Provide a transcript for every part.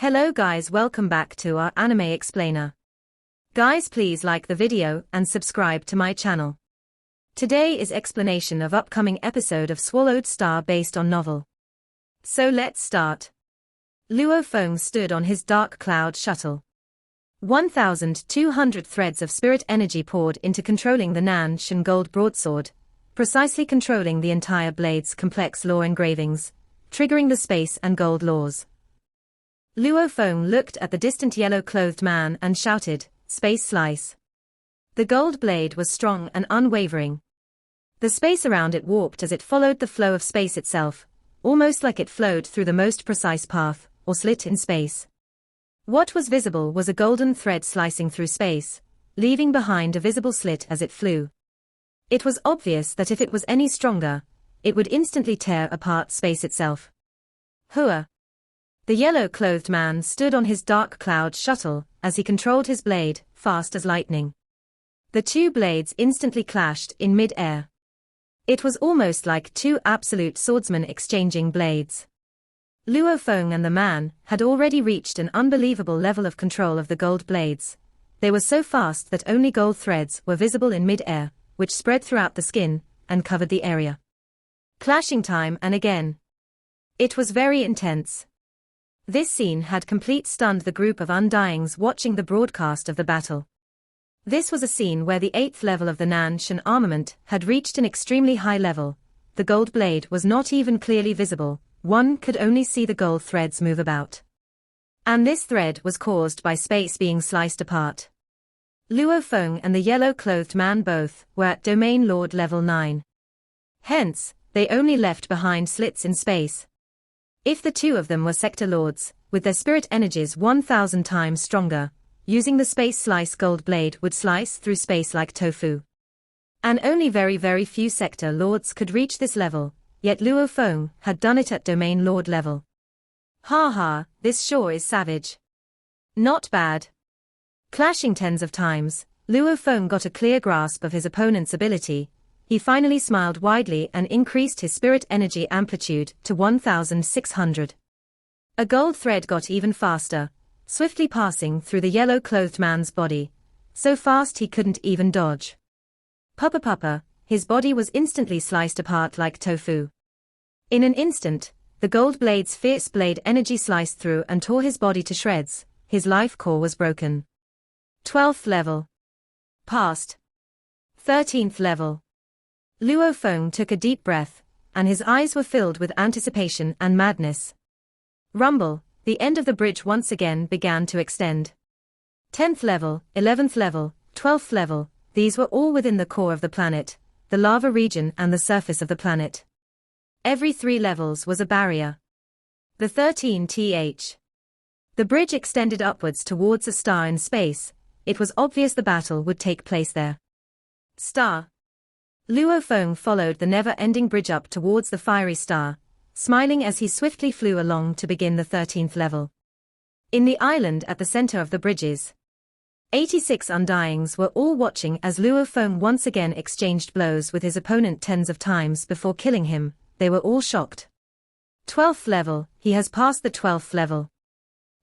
Hello guys, welcome back to our anime explainer. Guys, please like the video and subscribe to my channel. Today is explanation of upcoming episode of Swallowed Star based on novel. So let's start. Luo Feng stood on his dark cloud shuttle. 1,200 threads of spirit energy poured into controlling the Nan Shan gold broadsword, precisely controlling the entire blade's complex lore engravings, triggering the space and gold laws. Luo Feng looked at the distant yellow-clothed man and shouted, "Space slice." The gold blade was strong and unwavering. The space around it warped as it followed the flow of space itself, almost like it flowed through the most precise path, or slit in space. What was visible was a golden thread slicing through space, leaving behind a visible slit as it flew. It was obvious that if it was any stronger, it would instantly tear apart space itself. Hua. The yellow-clothed man stood on his dark cloud shuttle as he controlled his blade, fast as lightning. The two blades instantly clashed in mid-air. It was almost like two absolute swordsmen exchanging blades. Luo Feng and the man had already reached an unbelievable level of control of the gold blades. They were so fast that only gold threads were visible in mid-air, which spread throughout the skin and covered the area. Clashing time and again. It was very intense. This scene had complete stunned the group of Undyings watching the broadcast of the battle. This was a scene where the 8th level of the Nan Shan armament had reached an extremely high level. The gold blade was not even clearly visible, one could only see the gold threads move about. And this thread was caused by space being sliced apart. Luo Feng and the yellow-clothed man both were at Domain Lord level 9. Hence, they only left behind slits in space. If the two of them were sector lords, with their spirit energies 1,000 times stronger, using the space slice gold blade would slice through space like tofu. And only very few sector lords could reach this level, yet Luo Feng had done it at Domain Lord level. Ha, this sure is savage. Not bad. Clashing tens of times, Luo Feng got a clear grasp of his opponent's ability. He finally smiled widely and increased his spirit energy amplitude to 1,600. A gold thread got even faster, swiftly passing through the yellow-clothed man's body, so fast he couldn't even dodge. Papa, his body was instantly sliced apart like tofu. In an instant, the gold blade's fierce blade energy sliced through and tore his body to shreds. His life core was broken. 12th level. Passed. 13th level. Luo Feng took a deep breath, and his eyes were filled with anticipation and madness. Rumble, the end of the bridge once again began to extend. 10th level, 11th level, 12th level, these were all within the core of the planet, the lava region and the surface of the planet. Every 3 levels was a barrier. The 13th. The bridge extended upwards towards a star in space. It was obvious the battle would take place there. Star. Luo Feng followed the never-ending bridge up towards the fiery star, smiling as he swiftly flew along to begin the 13th level. In the island at the center of the bridges, 86 Undyings were all watching as Luo Feng once again exchanged blows with his opponent tens of times before killing him. They were all shocked. 12th level, he has passed the 12th level.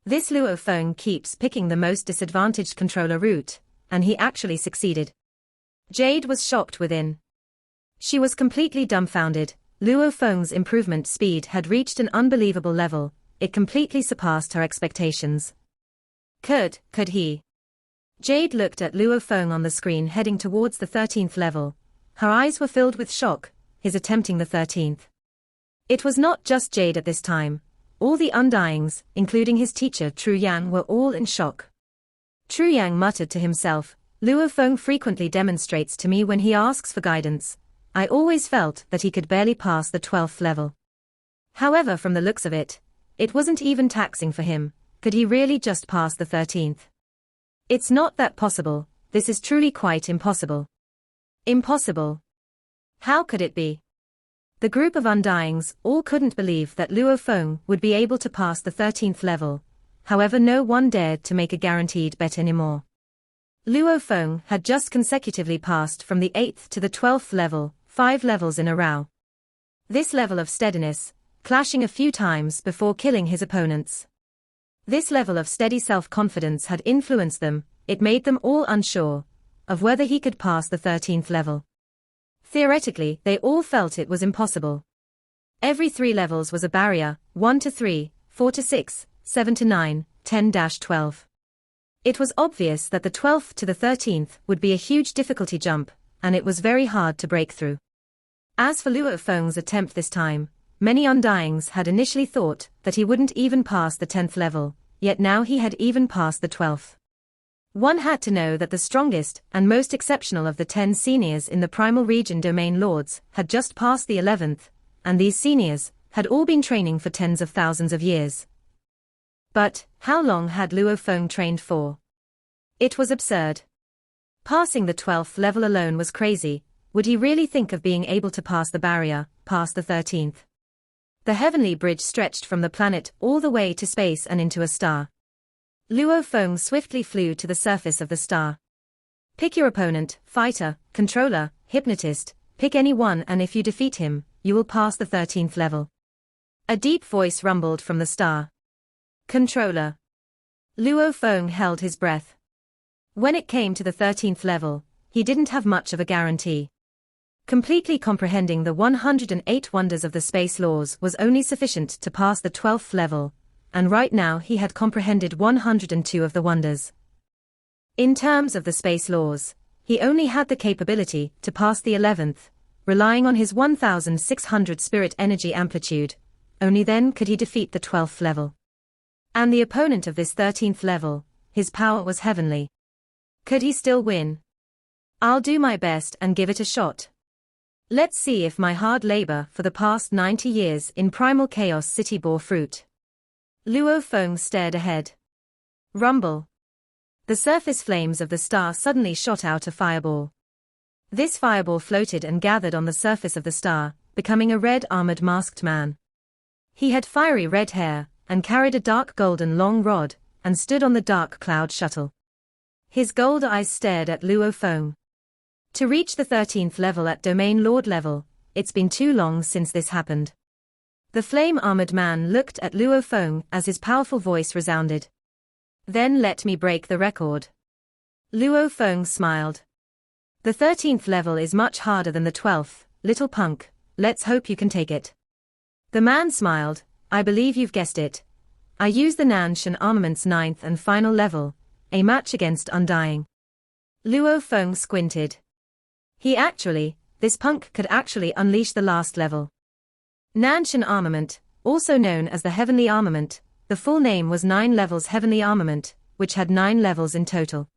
This Luo Feng keeps picking the most disadvantaged controller route, and he actually succeeded. Jade was shocked within. She was completely dumbfounded. Luo Feng's improvement speed had reached an unbelievable level. It completely surpassed her expectations. Could he? Jade looked at Luo Feng on the screen heading towards the 13th level. Her eyes were filled with shock, his attempting the 13th. It was not just Jade at this time. All the Undyings, including his teacher Tru Yang, were all in shock. Tru Yang muttered to himself, "Luo Feng frequently demonstrates to me when he asks for guidance. I always felt that he could barely pass the 12th level. However, from the looks of it, it wasn't even taxing for him. Could he really just pass the 13th? It's not that possible. This is truly quite impossible." Impossible. How could it be? The group of Undyings all couldn't believe that Luo Feng would be able to pass the 13th level. However, no one dared to make a guaranteed bet anymore. Luo Feng had just consecutively passed from the 8th to the 12th level, 5 levels in a row. This level of steadiness, clashing a few times before killing his opponents. This level of steady self-confidence had influenced them. It made them all unsure of whether he could pass the 13th level. Theoretically, they all felt it was impossible. Every 3 levels was a barrier: 1 to 3, 4 to 6, 7 to 9, 10-12. It was obvious that the 12th to the 13th would be a huge difficulty jump, and it was very hard to break through. As for Luo Feng's attempt this time, many Undyings had initially thought that he wouldn't even pass the 10th level, yet now he had even passed the 12th. One had to know that the strongest and most exceptional of the 10 seniors in the Primal Region Domain Lords had just passed the 11th, and these seniors had all been training for tens of thousands of years. But how long had Luo Feng trained for? It was absurd. Passing the 12th level alone was crazy. Would he really think of being able to pass the barrier, past the 13th? The heavenly bridge stretched from the planet all the way to space and into a star. Luo Feng swiftly flew to the surface of the star. Pick your opponent, fighter, controller, hypnotist, pick any one, and if you defeat him, you will pass the 13th level. A deep voice rumbled from the star. Controller. Luo Feng held his breath. When it came to the 13th level, he didn't have much of a guarantee. Completely comprehending the 108 wonders of the space laws was only sufficient to pass the 12th level, and right now he had comprehended 102 of the wonders. In terms of the space laws, he only had the capability to pass the 11th, relying on his 1,600 spirit energy amplitude. Only then could he defeat the 12th level. And the opponent of this 13th level, his power was heavenly. Could he still win? I'll do my best and give it a shot. Let's see if my hard labor for the past 90 years in Primal Chaos City bore fruit. Luo Feng stared ahead. Rumble. The surface flames of the star suddenly shot out a fireball. This fireball floated and gathered on the surface of the star, becoming a red armored masked man. He had fiery red hair, and carried a dark golden long rod, and stood on the dark cloud shuttle. His gold eyes stared at Luo Feng. To reach the 13th level at Domain Lord level, it's been too long since this happened. The flame-armored man looked at Luo Feng as his powerful voice resounded. Then let me break the record. Luo Feng smiled. The 13th level is much harder than the 12th, little punk, let's hope you can take it. The man smiled. I believe you've guessed it. I use the Nanshan Armament's 9th and final level, a match against Undying. Luo Feng squinted. This punk could actually unleash the last level. Nanshan Armament, also known as the Heavenly Armament, the full name was 9 levels Heavenly Armament, which had 9 levels in total.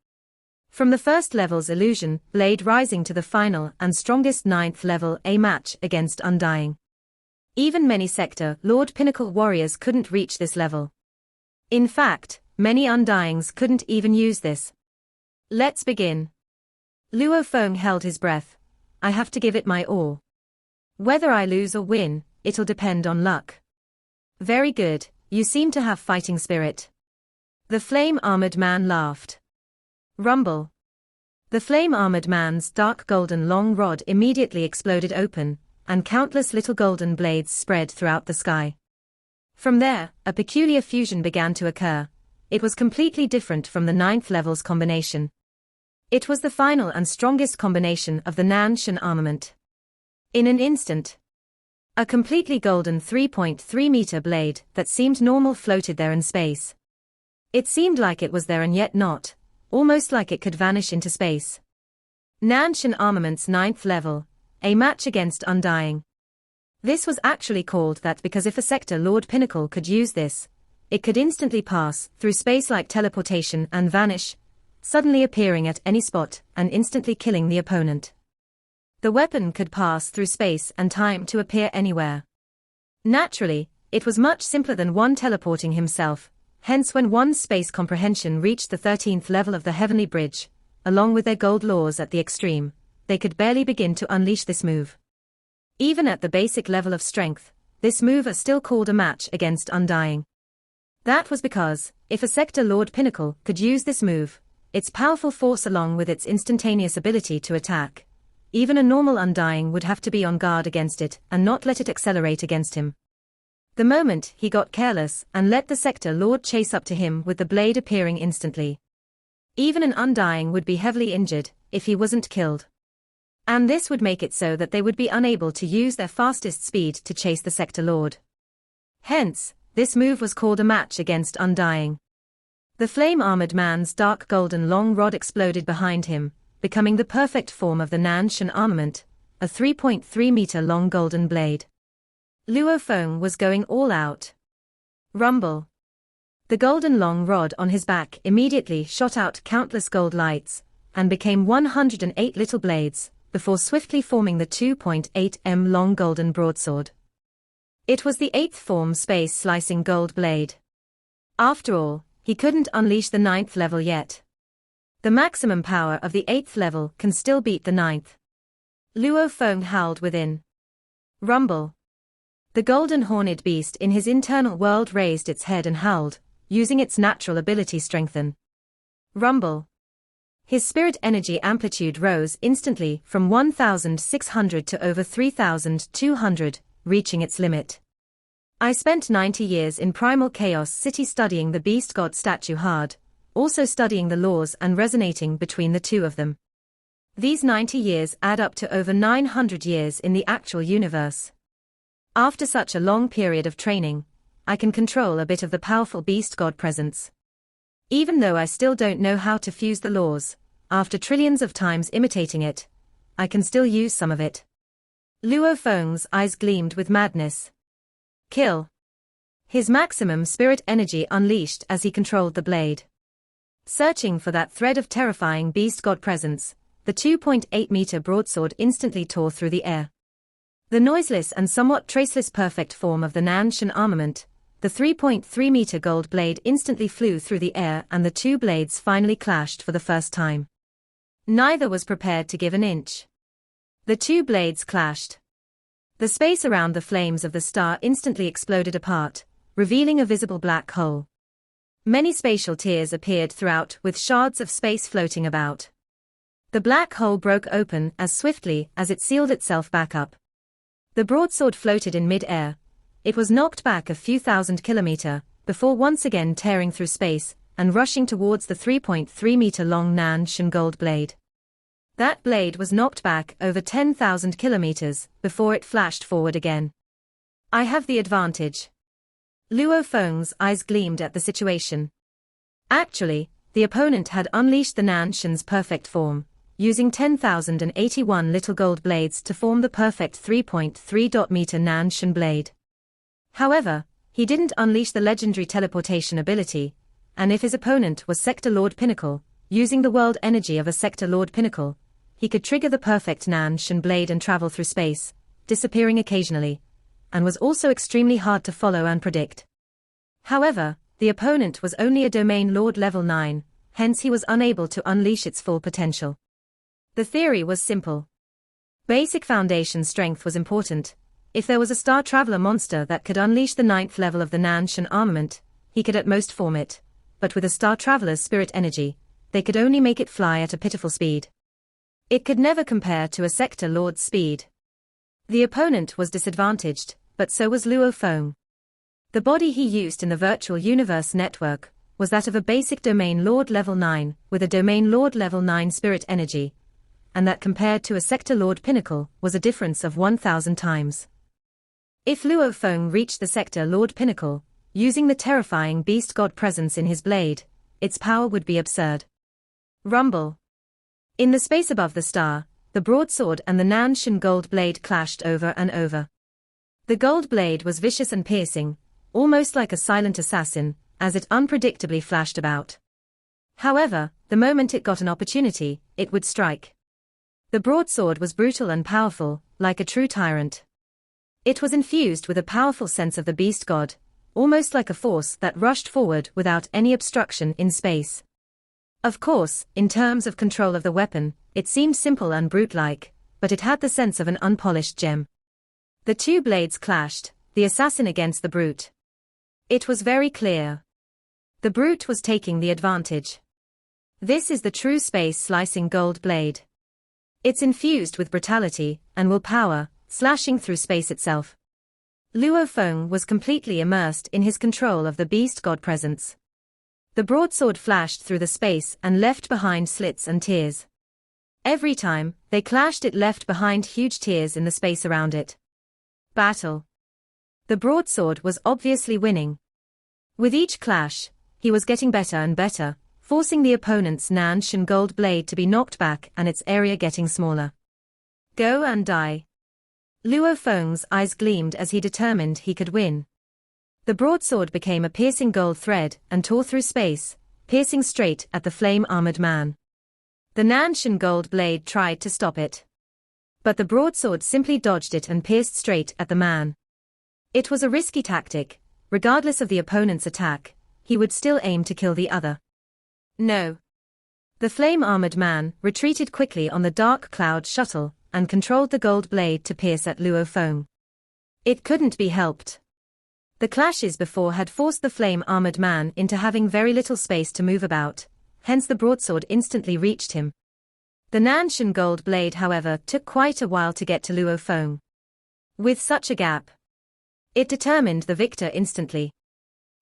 From the first level's illusion, blade rising to the final and strongest 9th level, a match against Undying. Even many Sector Lord Pinnacle warriors couldn't reach this level. In fact, many Undyings couldn't even use this. Let's begin. Luo Feng held his breath. I have to give it my all. Whether I lose or win, it'll depend on luck. Very good, you seem to have fighting spirit. The flame-armored man laughed. Rumble. The flame-armored man's dark golden long rod immediately exploded open, and countless little golden blades spread throughout the sky. From there, a peculiar fusion began to occur. It was completely different from the 9th level's combination. It was the final and strongest combination of the Nanshan armament. In an instant, a completely golden 3.3-meter blade that seemed normal floated there in space. It seemed like it was there and yet not, almost like it could vanish into space. Nanshan Armament's 9th level, a match against Undying. This was actually called that because if a Sector Lord Pinnacle could use this, it could instantly pass through space like teleportation and vanish, suddenly appearing at any spot and instantly killing the opponent. The weapon could pass through space and time to appear anywhere. Naturally, it was much simpler than one teleporting himself, hence when one's space comprehension reached the 13th level of the Heavenly Bridge, along with their gold laws at the extreme, they could barely begin to unleash this move. Even at the basic level of strength, this move is still called a match against Undying. That was because, if a Sector Lord Pinnacle could use this move, its powerful force along with its instantaneous ability to attack, even a normal Undying would have to be on guard against it and not let it accelerate against him. The moment he got careless and let the Sector Lord chase up to him with the blade appearing instantly. Even an Undying would be heavily injured if he wasn't killed. And this would make it so that they would be unable to use their fastest speed to chase the Sector Lord. Hence, this move was called a match against Undying. The flame-armored man's dark golden long rod exploded behind him, becoming the perfect form of the Nan Shan armament, a 3.3-meter long golden blade. Luo Feng was going all out. Rumble. The golden long rod on his back immediately shot out countless gold lights, and became 108 little blades, before swiftly forming the 2.8 m long golden broadsword. It was the 8th form space-slicing gold blade. After all, he couldn't unleash the 9th level yet. The maximum power of the 8th level can still beat the 9th. Luo Feng howled within. Rumble. The golden horned beast in his internal world raised its head and howled, using its natural ability strengthen. Rumble. His spirit energy amplitude rose instantly from 1,600 to over 3,200, reaching its limit. I spent 90 years in Primal Chaos City studying the Beast God statue hard, also studying the laws and resonating between the two of them. These 90 years add up to over 900 years in the actual universe. After such a long period of training, I can control a bit of the powerful Beast God presence. Even though I still don't know how to fuse the laws, after trillions of times imitating it, I can still use some of it. Luo Feng's eyes gleamed with madness. Kill. His maximum spirit energy unleashed as he controlled the blade. Searching for that thread of terrifying Beast God presence, the 2.8-meter broadsword instantly tore through the air. The noiseless and somewhat traceless perfect form of the Nan Shan armament, the 3.3-meter gold blade instantly flew through the air and the two blades finally clashed for the first time. Neither was prepared to give an inch. The two blades clashed. The space around the flames of the star instantly exploded apart, revealing a visible black hole. Many spatial tears appeared throughout with shards of space floating about. The black hole broke open as swiftly as it sealed itself back up. The broadsword floated in mid-air. It was knocked back a few thousand kilometers, before once again tearing through space, and rushing towards the 3.3-meter-long Nan Shan gold blade. That blade was knocked back over 10,000 kilometers, before it flashed forward again. I have the advantage. Luo Feng's eyes gleamed at the situation. Actually, the opponent had unleashed the Nan Shan's perfect form, using 10,081 little gold blades to form the perfect 3.3-meter Nan Shan blade. However, he didn't unleash the legendary teleportation ability, and if his opponent was Sector Lord Pinnacle, using the world energy of a Sector Lord Pinnacle, he could trigger the perfect Nan Shan blade and travel through space, disappearing occasionally, and was also extremely hard to follow and predict. However, the opponent was only a Domain Lord level 9, hence he was unable to unleash its full potential. The theory was simple. Basic foundation strength was important. If there was a Star Traveler monster that could unleash the 9th level of the Nan Shan armament, he could at most form it, but with a Star Traveler's spirit energy, they could only make it fly at a pitiful speed. It could never compare to a Sector Lord's speed. The opponent was disadvantaged, but so was Luo Feng. The body he used in the virtual universe network was that of a basic Domain Lord level 9, with a Domain Lord level 9 spirit energy, and that compared to a Sector Lord Pinnacle was a difference of 1,000 times. If Luo Feng reached the Sector Lord Pinnacle, using the terrifying Beast God presence in his blade, its power would be absurd. Rumble. In the space above the star, the broadsword and the Nan Shan gold blade clashed over and over. The gold blade was vicious and piercing, almost like a silent assassin, as it unpredictably flashed about. However, the moment it got an opportunity, it would strike. The broadsword was brutal and powerful, like a true tyrant. It was infused with a powerful sense of the Beast God, almost like a force that rushed forward without any obstruction in space. Of course, in terms of control of the weapon, it seemed simple and brute-like, but it had the sense of an unpolished gem. The two blades clashed, the assassin against the brute. It was very clear. The brute was taking the advantage. This is the true space-slicing gold blade. It's infused with brutality and will power, slashing through space itself. Luo Feng was completely immersed in his control of the beast god presence. The broadsword flashed through the space and left behind slits and tears. Every time they clashed, it left behind huge tears in the space around it. Battle. The broadsword was obviously winning. With each clash, he was getting better and better, forcing the opponent's Nanshan gold blade to be knocked back and its area getting smaller. Go and die. Luo Feng's eyes gleamed as he determined he could win. The broadsword became a piercing gold thread and tore through space, piercing straight at the flame-armored man. The Nanshan gold blade tried to stop it. But the broadsword simply dodged it and pierced straight at the man. It was a risky tactic. Regardless of the opponent's attack, he would still aim to kill the other. No. The flame-armored man retreated quickly on the dark cloud shuttle and controlled the gold blade to pierce at Luo Feng. It couldn't be helped. The clashes before had forced the flame-armored man into having very little space to move about, hence the broadsword instantly reached him. The Nanshan gold blade, however, took quite a while to get to Luo Feng. With such a gap, it determined the victor instantly.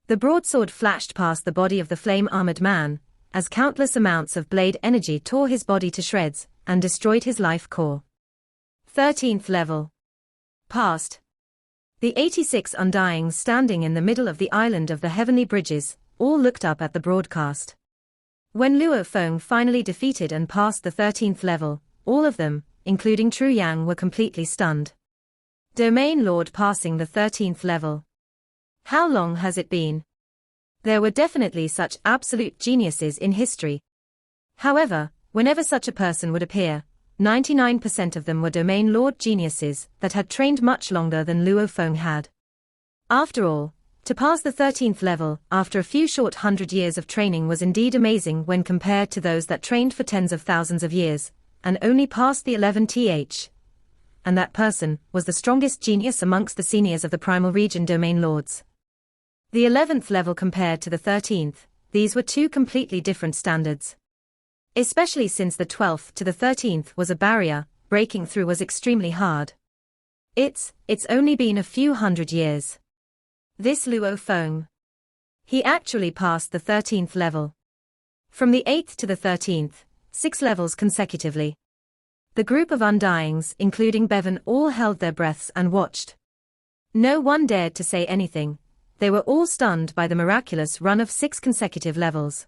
The broadsword flashed past the body of the flame-armored man, as countless amounts of blade energy tore his body to shreds and destroyed his life core. 13th level. Passed. The 86 Undyings standing in the middle of the island of the Heavenly Bridges, all looked up at the broadcast. When Luo Feng finally defeated and passed the 13th level, all of them, including Tru Yang, were completely stunned. Domain Lord passing the 13th level. How long has it been? There were definitely such absolute geniuses in history. However, whenever such a person would appear, 99% of them were Domain Lord geniuses that had trained much longer than Luo Feng had. After all, to pass the 13th level after a few short 100 years of training was indeed amazing when compared to those that trained for tens of thousands of years, and only passed the 11th. And that person was the strongest genius amongst the seniors of the Primal Region Domain Lords. The 11th level compared to the 13th, these were two completely different standards. Especially since the 12th to the 13th was a barrier, breaking through was extremely hard. It's only been a few hundred years. This Luo Feng. He actually passed the 13th level. From the 8th to the 13th, 6 levels consecutively. The group of Undyings, including Bevan, all held their breaths and watched. No one dared to say anything. They were all stunned by the miraculous run of 6 consecutive levels.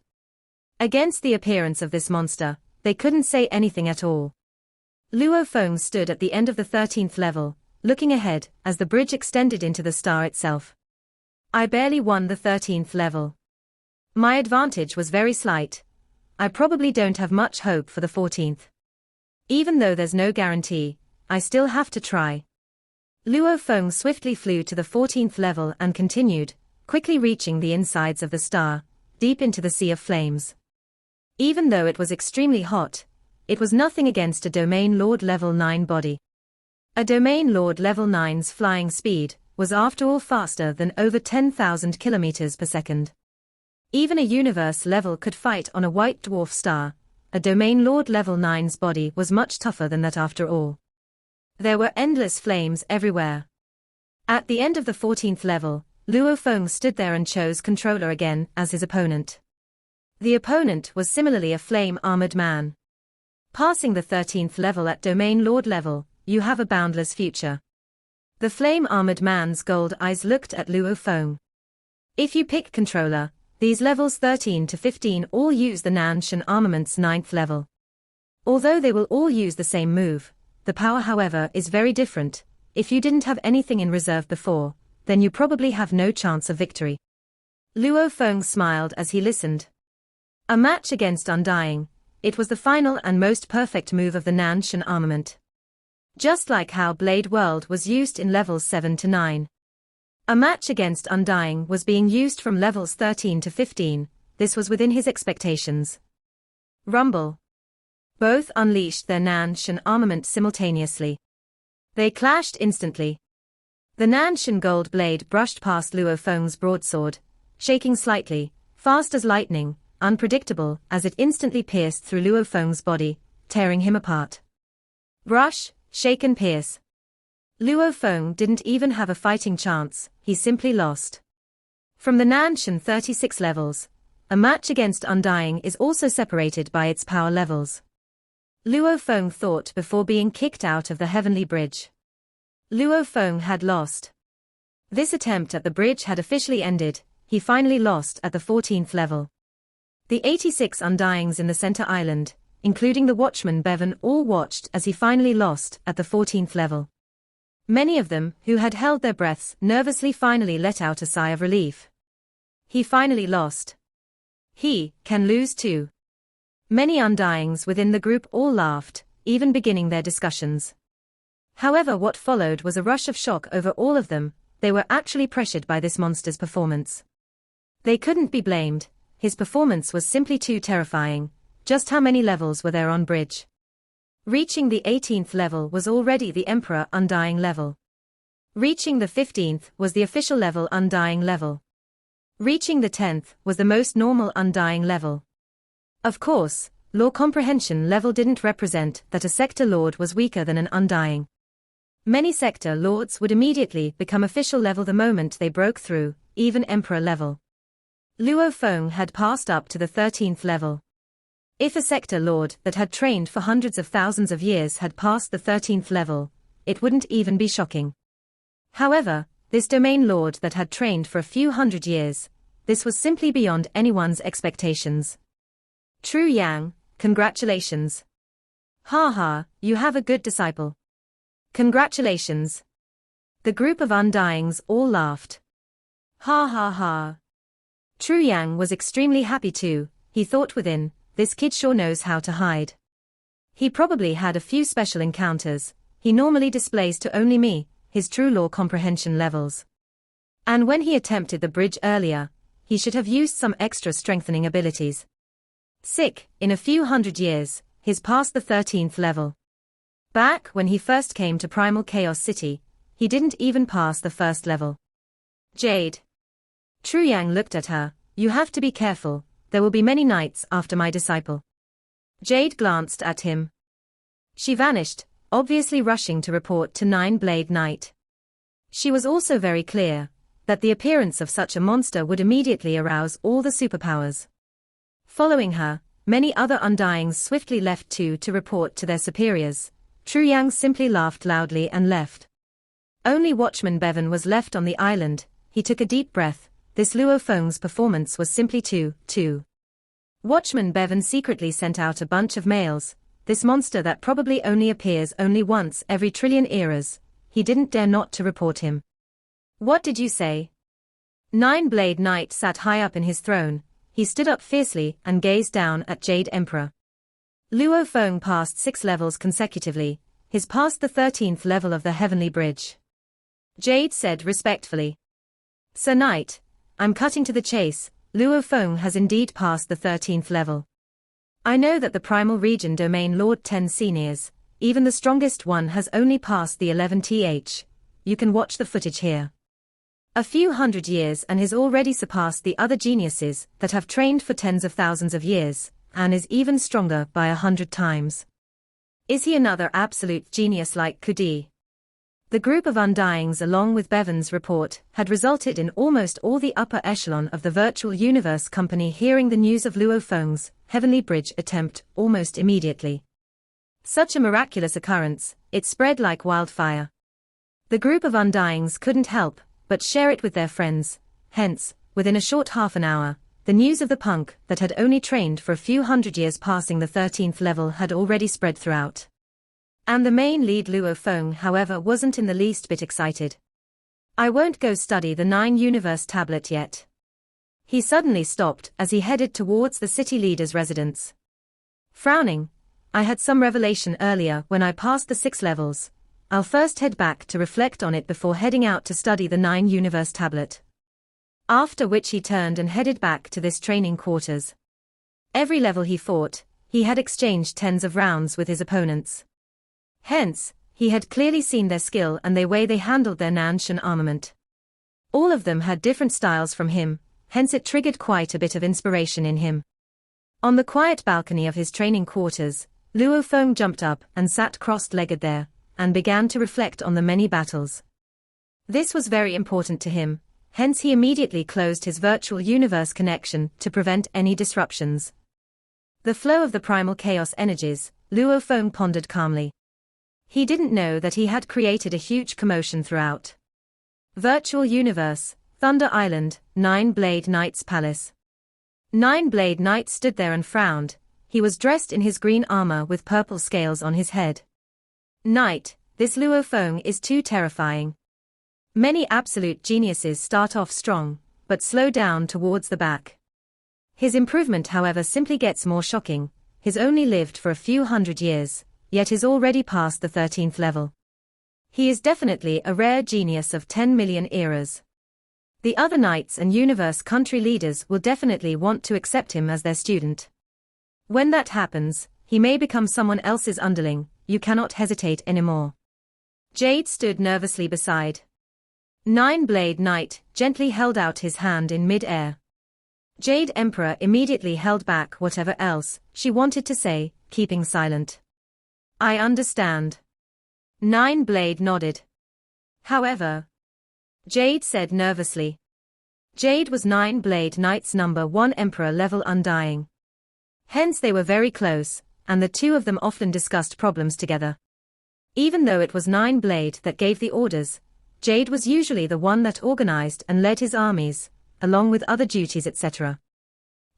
Against the appearance of this monster, they couldn't say anything at all. Luo Feng stood at the end of the 13th level, looking ahead as the bridge extended into the star itself. I barely won the 13th level. My advantage was very slight. I probably don't have much hope for the 14th. Even though there's no guarantee, I still have to try. Luo Feng swiftly flew to the 14th level and continued, quickly reaching the insides of the star, deep into the sea of flames. Even though it was extremely hot, it was nothing against a Domain Lord level 9 body. A Domain Lord level 9's flying speed was after all faster than over 10,000 kilometers per second. Even a universe level could fight on a white dwarf star. A Domain Lord level 9's body was much tougher than that after all. There were endless flames everywhere. At the end of the 14th level, Luo Feng stood there and chose Controller again as his opponent. The opponent was similarly a flame-armored man. Passing the 13th level at Domain Lord level, you have a boundless future. The flame-armored man's gold eyes looked at Luo Feng. If you pick Controller, these levels 13 to 15 all use the Nanshan armament's 9th level. Although they will all use the same move, the power, however, is very different. If you didn't have anything in reserve before, then you probably have no chance of victory. Luo Feng smiled as he listened. A match against Undying. It was the final and most perfect move of the Nanshan armament. Just like how Blade World was used in levels 7 to 9. A match against Undying was being used from levels 13 to 15, this was within his expectations. Rumble. Both unleashed their Nanshan armament simultaneously. They clashed instantly. The Nanshan gold blade brushed past Luo Feng's broadsword, shaking slightly, fast as lightning, unpredictable as it instantly pierced through Luo Feng's body, tearing him apart. Brush, shake and pierce. Luo Feng didn't even have a fighting chance, he simply lost. From the Nanshan 36 levels, a match against Undying is also separated by its power levels. Luo Feng thought before being kicked out of the Heavenly Bridge. Luo Feng had lost. This attempt at the bridge had officially ended, he finally lost at the 14th level. The 86 Undyings in the center island, including the watchman Bevan, all watched as he finally lost at the 14th level. Many of them, who had held their breaths nervously, finally let out a sigh of relief. He finally lost. He can lose too. Many Undyings within the group all laughed, even beginning their discussions. However, what followed was a rush of shock over all of them. They were actually pressured by this monster's performance. They couldn't be blamed, his performance was simply too terrifying. Just how many levels were there on bridge? Reaching the 18th level was already the Emperor Undying level. Reaching the 15th was the official level Undying level. Reaching the 10th was the most normal Undying level. Of course, law comprehension level didn't represent that a sector lord was weaker than an Undying. Many sector lords would immediately become official level the moment they broke through, even Emperor level. Luo Feng had passed up to the 13th level. If a sector lord that had trained for hundreds of thousands of years had passed the 13th level, it wouldn't even be shocking. However, this domain lord that had trained for a few hundred years, this was simply beyond anyone's expectations. True Yang, congratulations. Ha ha, you have a good disciple. Congratulations. The group of Undyings all laughed. Ha ha ha. True Yang was extremely happy too, he thought within, this kid sure knows how to hide. He probably had a few special encounters, he normally displays to only me, his true law comprehension levels. And when he attempted the bridge earlier, he should have used some extra strengthening abilities. Sick, in a few hundred years, he's past the 13th level. Back when he first came to Primal Chaos City, he didn't even pass the first level. Jade. True Yang looked at her, you have to be careful, there will be many nights after my disciple. Jade glanced at him. She vanished, obviously rushing to report to Nine-Blade Knight. She was also very clear that the appearance of such a monster would immediately arouse all the superpowers. Following her, many other Undyings swiftly left too to report to their superiors. True Yang simply laughed loudly and left. Only Watchman Bevan was left on the island, he took a deep breath, this Luo Feng's performance was simply too. Watchman Bevan secretly sent out a bunch of mails, this monster that probably only appears only once every trillion eras, he didn't dare not to report him. What did you say? Nine-Blade Knight sat high up in his throne, he stood up fiercely and gazed down at Jade Emperor. Luo Feng passed 6 levels consecutively, he's past the 13th level of the Heavenly Bridge. Jade said respectfully. Sir Knight, I'm cutting to the chase, Luo Feng has indeed passed the 13th level. I know that the Primal Region Domain Lord 10 Seniors, even the strongest one has only passed the 11th. You can watch the footage here. A few hundred years and has already surpassed the other geniuses that have trained for tens of thousands of years, and is even stronger by 100 times. Is he another absolute genius like Kudi? The group of Undyings along with Bevan's report had resulted in almost all the upper echelon of the Virtual Universe Company hearing the news of Luo Feng's Heavenly Bridge attempt almost immediately. Such a miraculous occurrence, it spread like wildfire. The group of Undyings couldn't help but share it with their friends, hence, within a short half an hour, the news of the punk that had only trained for a few hundred years passing the 13th level had already spread throughout. And the main lead Luo Feng, however, wasn't in the least bit excited. I won't go study the 9 universe tablet yet. He suddenly stopped as he headed towards the city leader's residence. Frowning, I had some revelation earlier when I passed the 6 levels. I'll first head back to reflect on it before heading out to study the 9 universe tablet. After which he turned and headed back to this training quarters. Every level he fought, he had exchanged tens of rounds with his opponents. Hence, he had clearly seen their skill and the way they handled their Nanshan armament. All of them had different styles from him, hence it triggered quite a bit of inspiration in him. On the quiet balcony of his training quarters, Luo Feng jumped up and sat crossed-legged there, and began to reflect on the many battles. This was very important to him, hence he immediately closed his virtual universe connection to prevent any disruptions. The flow of the primal chaos energies, Luo Feng pondered calmly. He didn't know that he had created a huge commotion throughout. Virtual universe, Thunder Island, Nine-Blade Knight's palace. Nine-Blade Knight stood there and frowned. He was dressed in his green armor with purple scales on his head. Knight, this Luo Feng is too terrifying. Many absolute geniuses start off strong, but slow down towards the back. His improvement, however, simply gets more shocking. He's only lived for a few hundred years, yet is already past the 13th level. He is definitely a rare genius of 10 million eras. The other knights and universe country leaders will definitely want to accept him as their student. When that happens, he may become someone else's underling. You cannot hesitate anymore. Jade stood nervously beside. Nine-Blade Knight gently held out his hand in mid-air. Jade Emperor immediately held back whatever else she wanted to say, keeping silent. I understand. Nine-Blade nodded. However, Jade said nervously. Jade was Nine-Blade Knight's #1 Emperor level Undying. Hence they were very close, and the two of them often discussed problems together. Even though it was Nine-Blade that gave the orders, Jade was usually the one that organized and led his armies, along with other duties, etc.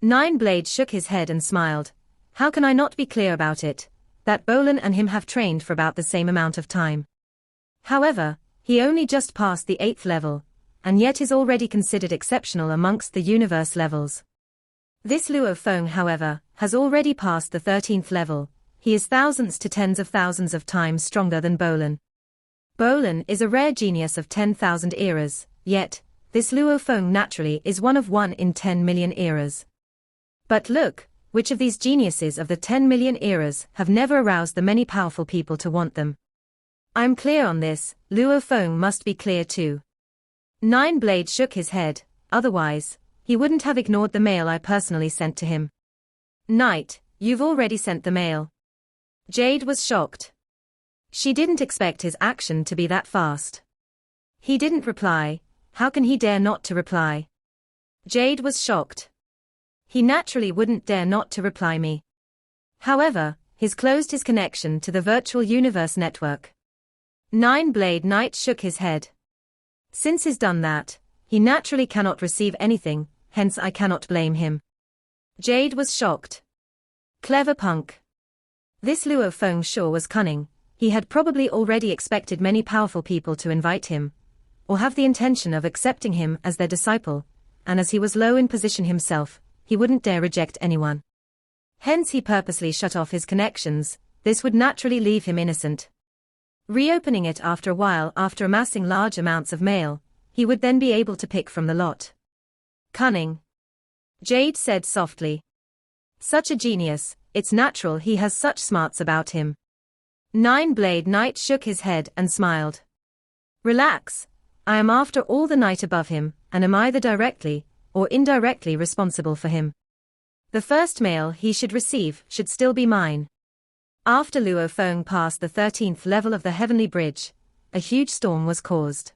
Nine-Blade shook his head and smiled. How can I not be clear about it, that Bolin and him have trained for about the same amount of time. However, he only just passed the 8th level, and yet is already considered exceptional amongst the universe levels. This Luo Feng, however, has already passed the 13th level. He is thousands to tens of thousands of times stronger than Bolin. Bolin is a rare genius of 10,000 eras, yet, this Luo Feng naturally is one of 1 in 10 million eras. But look, which of these geniuses of the 10 million eras have never aroused the many powerful people to want them? I'm clear on this, Luo Feng must be clear too. Nine-Blade shook his head, otherwise, he wouldn't have ignored the mail I personally sent to him. Knight, you've already sent the mail. Jade was shocked. She didn't expect his action to be that fast. He didn't reply. How can he dare not to reply? Jade was shocked. He naturally wouldn't dare not to reply me. However, he's closed his connection to the virtual universe network. Nine-Blade Knight shook his head. Since he's done that, he naturally cannot receive anything, hence I cannot blame him. Jade was shocked. Clever punk. This Luo Feng sure was cunning. He had probably already expected many powerful people to invite him, or have the intention of accepting him as their disciple, and as he was low in position himself, he wouldn't dare reject anyone. Hence he purposely shut off his connections. This would naturally leave him innocent. Reopening it after a while, after amassing large amounts of mail, he would then be able to pick from the lot. Cunning. Jade said softly. Such a genius, it's natural he has such smarts about him. Nine-Blade Knight shook his head and smiled. Relax. I am after all the knight above him, and am either directly or indirectly responsible for him. The first mail he should receive should still be mine. After Luo Feng passed the 13th level of the Heavenly Bridge, a huge storm was caused.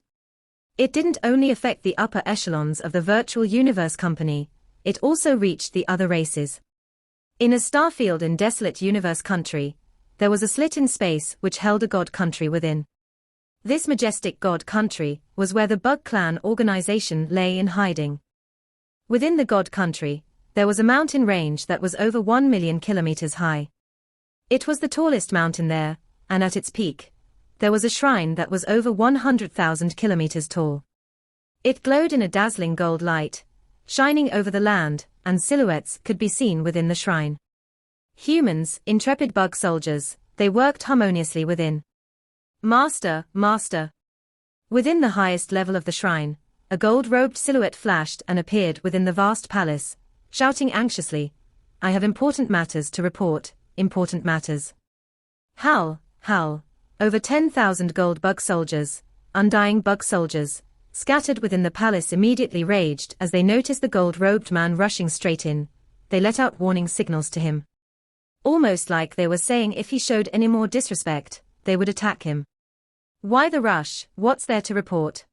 It didn't only affect the upper echelons of the Virtual Universe Company, it also reached the other races. In a starfield in desolate universe country, there was a slit in space which held a god country within. This majestic god country was where the Bug Clan organization lay in hiding. Within the god country, there was a mountain range that was over 1 million kilometers high. It was the tallest mountain there, and at its peak, there was a shrine that was over 100,000 kilometers tall. It glowed in a dazzling gold light, shining over the land, and silhouettes could be seen within the shrine. Humans, intrepid bug soldiers, they worked harmoniously within. Master, master. Within the highest level of the shrine, a gold-robed silhouette flashed and appeared within the vast palace, shouting anxiously, I have important matters to report, important matters. Howl, howl. Over 10,000 gold bug soldiers, undying bug soldiers, scattered within the palace immediately raged as they noticed the gold-robed man rushing straight in. They let out warning signals to him. Almost like they were saying if he showed any more disrespect, they would attack him. Why the rush? What's there to report?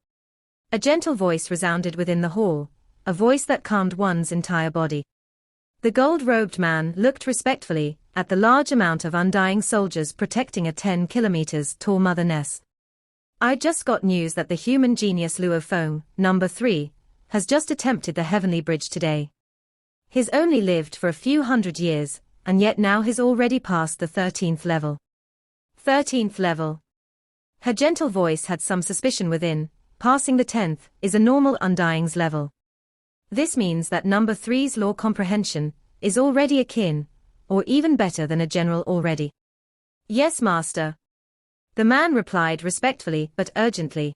A gentle voice resounded within the hall, a voice that calmed one's entire body. The gold-robed man looked respectfully at the large amount of undying soldiers protecting a 10 kilometers tall mother nest. I just got news that the human genius Luo Feng, number 3, has just attempted the heavenly bridge today. He's only lived for a few hundred years, and yet now he's already passed the 13th level. 13th level. Her gentle voice had some suspicion within. Passing the 10th is a normal undying's level. This means that number 3's law comprehension is already akin, or even better than a general already. Yes, master. The man replied respectfully but urgently.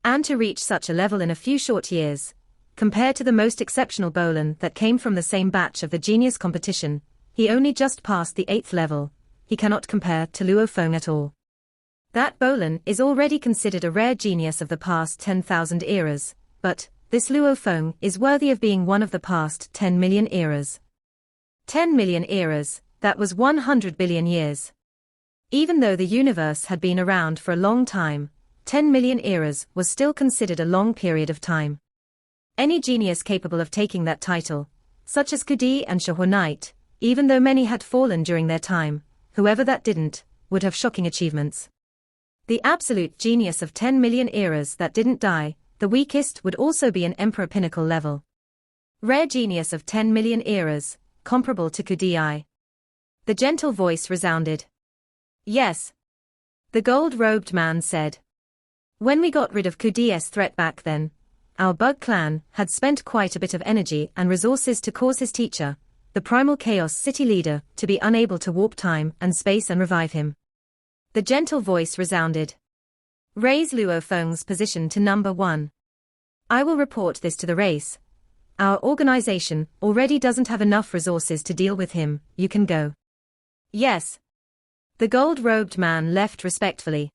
And to reach such a level in a few short years, compared to the most exceptional Bolan that came from the same batch of the genius competition, he only just passed the 8th level. He cannot compare to Luo Feng at all. That Bolan is already considered a rare genius of the past 10,000 eras, but this Luo Feng is worthy of being one of the past 10 million eras. 10 million eras, that was 100 billion years. Even though the universe had been around for a long time, 10 million eras was still considered a long period of time. Any genius capable of taking that title, such as Kudi and Shahua Knight, even though many had fallen during their time, whoever that didn't, would have shocking achievements. The absolute genius of 10 million eras that didn't die, the weakest would also be an emperor pinnacle level. Rare genius of 10 million eras, comparable to Kudi. The gentle voice resounded. Yes. The gold-robed man said. When we got rid of Kudi's threat back then, our bug clan had spent quite a bit of energy and resources to cause his teacher, the primal chaos city leader, to be unable to warp time and space and revive him. The gentle voice resounded. Raise Luo Feng's position to number 1. I will report this to the race. Our organization already doesn't have enough resources to deal with him. You can go. Yes. The gold-robed man left respectfully.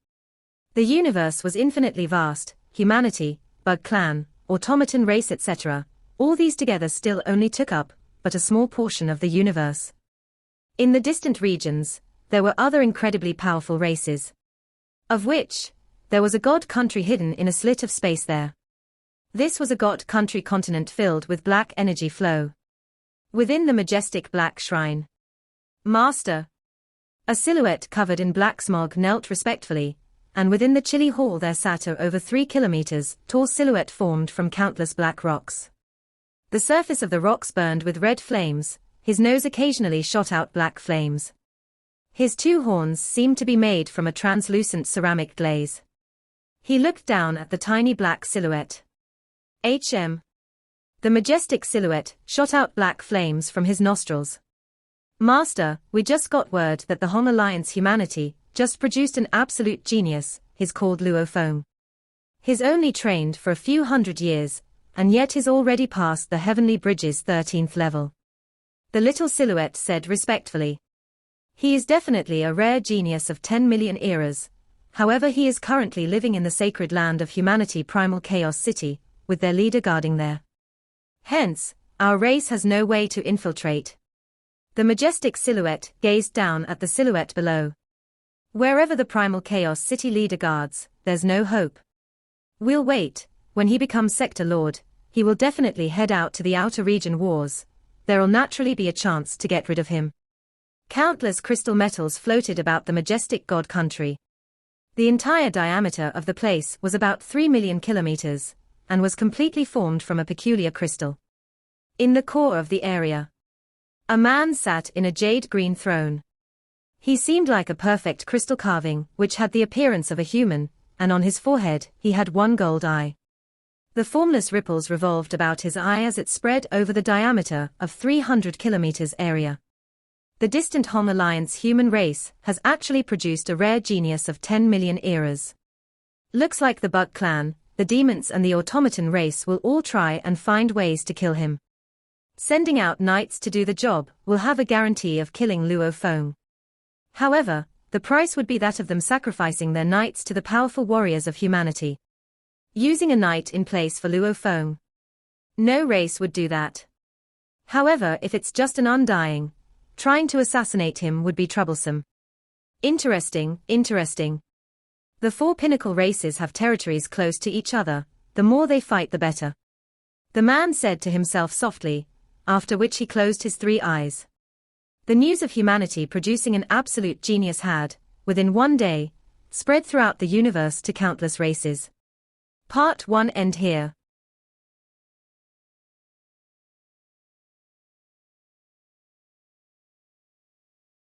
The universe was infinitely vast, humanity, bug clan, automaton race etc., all these together still only took up but a small portion of the universe. In the distant regions, there were other incredibly powerful races. Of which, there was a god country hidden in a slit of space there. This was a god country continent filled with black energy flow. Within the majestic black shrine. Master. A silhouette covered in black smog knelt respectfully, and within the chilly hall there sat a over 3 kilometers tall silhouette formed from countless black rocks. The surface of the rocks burned with red flames, his nose occasionally shot out black flames. His 2 horns seemed to be made from a translucent ceramic glaze. He looked down at the tiny black silhouette. The majestic silhouette shot out black flames from his nostrils. Master, we just got word that the Hong Alliance humanity just produced an absolute genius, he's called Luo Feng. He's only trained for a few hundred years, and yet he's already passed the Heavenly Bridge's 13th level. The little silhouette said respectfully. He is definitely a rare genius of 10 million eras, however he is currently living in the sacred land of humanity Primal Chaos City, with their leader guarding there. Hence, our race has no way to infiltrate. The majestic silhouette gazed down at the silhouette below. Wherever the Primal Chaos City leader guards, there's no hope. We'll wait, when he becomes Sector Lord, he will definitely head out to the outer region wars. There'll naturally be a chance to get rid of him. Countless crystal metals floated about the majestic god country. The entire diameter of the place was about 3 million kilometers, and was completely formed from a peculiar crystal. In the core of the area, a man sat in a jade-green throne. He seemed like a perfect crystal carving which had the appearance of a human, and on his forehead he had one gold eye. The formless ripples revolved about his eye as it spread over the diameter of 300 kilometers area. The distant Hong Alliance human race has actually produced a rare genius of 10 million eras. Looks like the Bug clan, the demons and the automaton race will all try and find ways to kill him. Sending out knights to do the job will have a guarantee of killing Luo Feng. However, the price would be that of them sacrificing their knights to the powerful warriors of humanity. Using a knight in place for Luo Feng. No race would do that. However, if it's just an undying, trying to assassinate him would be troublesome. Interesting. The four pinnacle races have territories close to each other, the more they fight the better. The man said to himself softly, after which he closed his 3 eyes. The news of humanity producing an absolute genius had, within one day, spread throughout the universe to countless races. Part 1 end here.